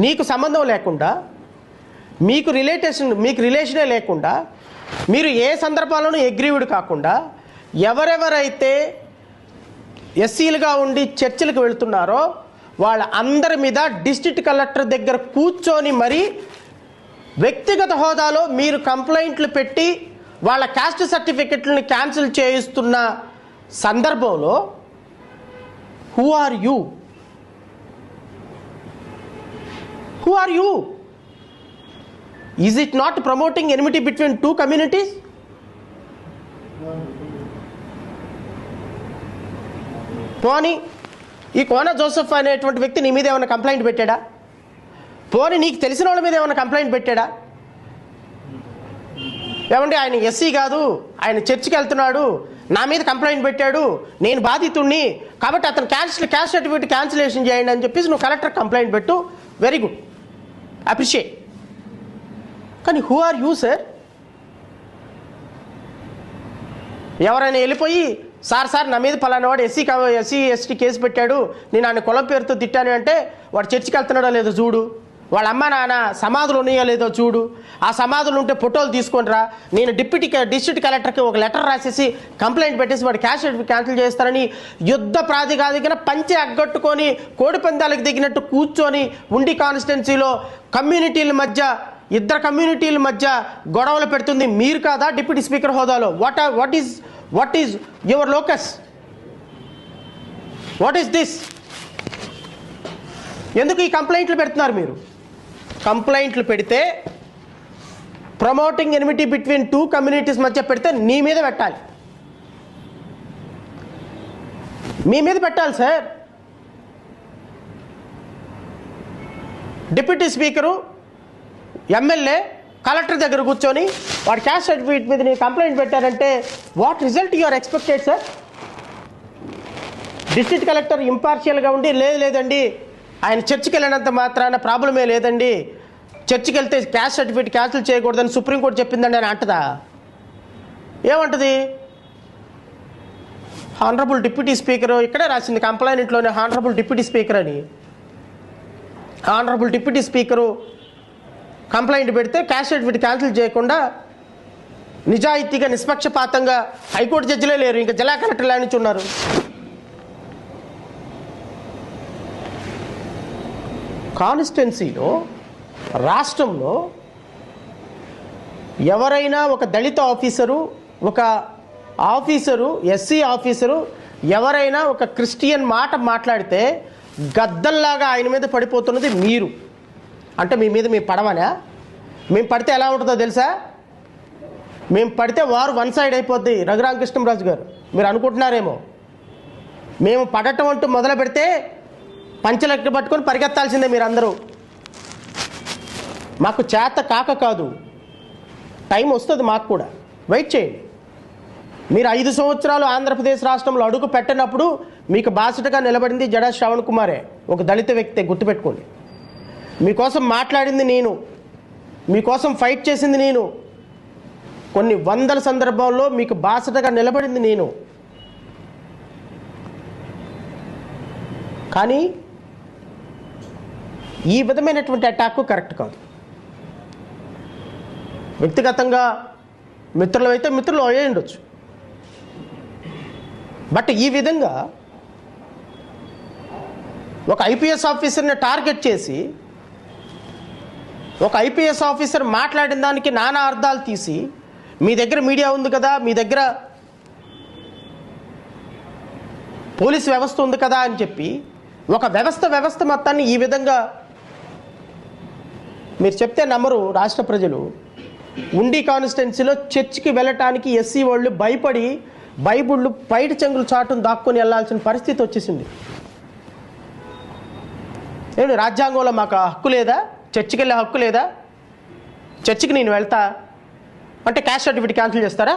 నీకు సంబంధం లేకుండా, మీకు రిలేషనే లేకుండా, మీరు ఏ సందర్భాల్లోనూ ఎగ్రీవుడ్ కాకుండా ఎవరెవరైతే ఎస్సీలుగా ఉండి చర్చిలకు వెళుతున్నారో వాళ్ళ అందరి మీద డిస్ట్రిక్ట్ కలెక్టర్ దగ్గర కూర్చొని మరి వ్యక్తిగత హోదాలో మీరు కంప్లైంట్లు పెట్టి వాళ్ళ క్యాస్ట్ సర్టిఫికెట్లను క్యాన్సిల్ చేయిస్తున్న సందర్భంలో who are you? Who are you? Is it not promoting enmity between two communities? పోనీ ఈ కోన జోసెఫ్ అనేటువంటి వ్యక్తి నీ మీద ఏమైనా కంప్లైంట్ పెట్టాడా? పోనీ నీకు తెలిసిన వాళ్ళ మీద ఏమైనా కంప్లైంట్ పెట్టాడా? ఏమంటే ఆయన ఎస్సీ కాదు, ఆయన చర్చికి వెళ్తున్నాడు, నా మీద కంప్లైంట్ పెట్టాడు, నేను బాధితుణ్ణి, కాబట్టి అతను క్యాస్ట్ సర్టిఫికేట్ క్యాన్సిలేషన్ చేయండి అని చెప్పేసి నువ్వు కలెక్టర్ కంప్లైంట్ పెట్టు, వెరీ గుడ్, అప్రిషియేట్. కానీ హూ ఆర్ యూ సార్? ఎవరైనా వెళ్ళిపోయి సార్ నా మీద పలానా వాడు ఎస్సీ ఎస్టీ కేసు పెట్టాడు, నేను ఆయన కులం పేరుతో తిట్టాను అంటే వాడు చర్చికి వెళ్తున్నాడో లేదో చూడు, వాళ్ళ అమ్మ నాన్న సమాధులు ఉన్నాయో లేదో చూడు, ఆ సమాధులు ఉంటే ఫోటోలు తీసుకొని రా, నేను డిస్ట్రిక్ట్ కలెక్టర్కి ఒక లెటర్ రాసేసి కంప్లైంట్ పెట్టేసి వాడు క్యాష్ సర్టిఫికేట్ క్యాన్సిల్ చేస్తారని యుద్ధ ప్రాతిపదికన పంచి అగ్గట్టుకొని కోడి పందాలకు దిగినట్టు కూర్చొని ఉండి కాన్స్టిట్యున్సీలో ఇద్దరు కమ్యూనిటీల మధ్య గొడవలు పెడుతుంది మీరు కాదా డిప్యూటీ స్పీకర్ హోదాలో? What is your locus? What is this? ఎందుకు ఈ కంప్లైంట్లు పెడుతున్నారు మీరు? కంప్లైంట్లు పెడితే promoting enmity between two communities మధ్య పెడితే నీ మీద పెట్టాలి, మీ మీద పెట్టాలి sir. Deputy speaker MLA collector దగ్గర కూర్చొని వాడు క్యాస్ట్ సర్టిఫికేట్ మీద నీ కంప్లైంట్ పెట్టారంటే what result you are expected sir? District collector ఇంపార్షియల్గా ఉండి లేదండి ఆయన చర్చికి వెళ్ళినంత మాత్రాన ప్రాబ్లమే లేదండి, చర్చికి వెళ్తే క్యాస్ట్ సర్టిఫికేట్ క్యాన్సిల్ చేయకూడదని సుప్రీంకోర్టు చెప్పిందండి అని అంటదా? ఏమంటది? హానరబుల్ డిప్యూటీ స్పీకర్ ఇక్కడే రాసింది కంప్లైంట్లోనే, హానరబుల్ డిప్యూటీ స్పీకర్ అని. హానరబుల్ డిప్యూటీ స్పీకరు కంప్లైంట్ పెడితే క్యాస్ట్ సర్టిఫికేట్ క్యాన్సిల్ చేయకుండా నిజాయితీగా నిష్పక్షపాతంగా హైకోర్టు జడ్జిలే లేరు, ఇంకా జిల్లా కలెక్టర్లు నుంచి ఉన్నారు. కాన్స్టిట్యున్సీలో రాష్ట్రంలో ఎవరైనా ఒక దళిత ఆఫీసరు ఎస్సీ ఆఫీసరు ఎవరైనా ఒక క్రిస్టియన్ మాట మాట్లాడితే గద్దల్లాగా ఆయన మీద పడిపోతున్నది మీరు. అంటే మీ మీద మేము పడవనా? మేము పడితే ఎలా ఉంటుందో తెలుసా? మేము పడితే వారు వన్ సైడ్ అయిపోద్ది. రఘురామకృష్ణరాజు గారు మీరు అనుకుంటున్నారేమో, మేము పడటం అంటూ మొదలు పెడితే పంచలెక్క పట్టుకొని పరిగెత్తాల్సిందే మీరందరూ. మాకు చేత కాదు, టైం వస్తుంది మాకు కూడా, వెయిట్ చేయండి. మీరు 5 సంవత్సరాలు ఆంధ్రప్రదేశ్ రాష్ట్రంలో అడుగు పెట్టినప్పుడు మీకు బాసటగా నిలబడింది జడా శ్రవణ్ కుమారే, ఒక దళిత వ్యక్తి, గుర్తుపెట్టుకోండి. మీకోసం మాట్లాడింది నేను, మీకోసం ఫైట్ చేసింది నేను, కొన్ని వందల సందర్భాల్లో మీకు బాసటగా నిలబడింది నేను. కానీ ఈ విధమైనటువంటి అటాక్ కరెక్ట్ కాదు. వ్యక్తిగతంగా మిత్రులు అయితే మిత్రులు అయ్యే ఉండొచ్చు, బట్ ఈ విధంగా ఒక ఐపీఎస్ ఆఫీసర్ని టార్గెట్ చేసి ఒక ఐపీఎస్ ఆఫీసర్ మాట్లాడిన దానికి నానా అర్థాలు తీసి మీ దగ్గర మీడియా ఉంది కదా, మీ దగ్గర పోలీస్ వ్యవస్థ ఉంది కదా అని చెప్పి ఒక వ్యవస్థ మొత్తాన్ని ఈ విధంగా మీరు చెప్తే నమ్మరు రాష్ట్ర ప్రజలు. ఉండి కాన్స్టిట్యున్సీలో చర్చికి వెళ్ళటానికి ఎస్సీ వాళ్ళు భయపడి బైబుళ్ళు పైటి చెంగులు చాటును దాక్కొని వెళ్లాల్సిన పరిస్థితి వచ్చేసింది. ఏంటి రాజ్యాంగంలో మాకు హక్కు లేదా? చర్చికి వెళ్ళే హక్కు లేదా? చర్చికి నేను వెళ్తా అంటే క్యాస్ట్ సర్టిఫికేట్ క్యాన్సిల్ చేస్తారా?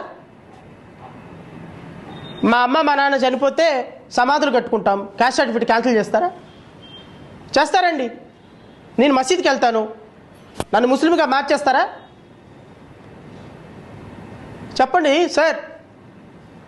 మా అమ్మ మా నాన్న చనిపోతే సమాధులు కట్టుకుంటాం, క్యాస్ట్ సర్టిఫికేట్ క్యాన్సిల్ చేస్తారా? చేస్తారండి. నేను మసీద్కి వెళ్తాను, నన్ను ముస్లింగా మార్చేస్తారా? చెప్పండి సార్.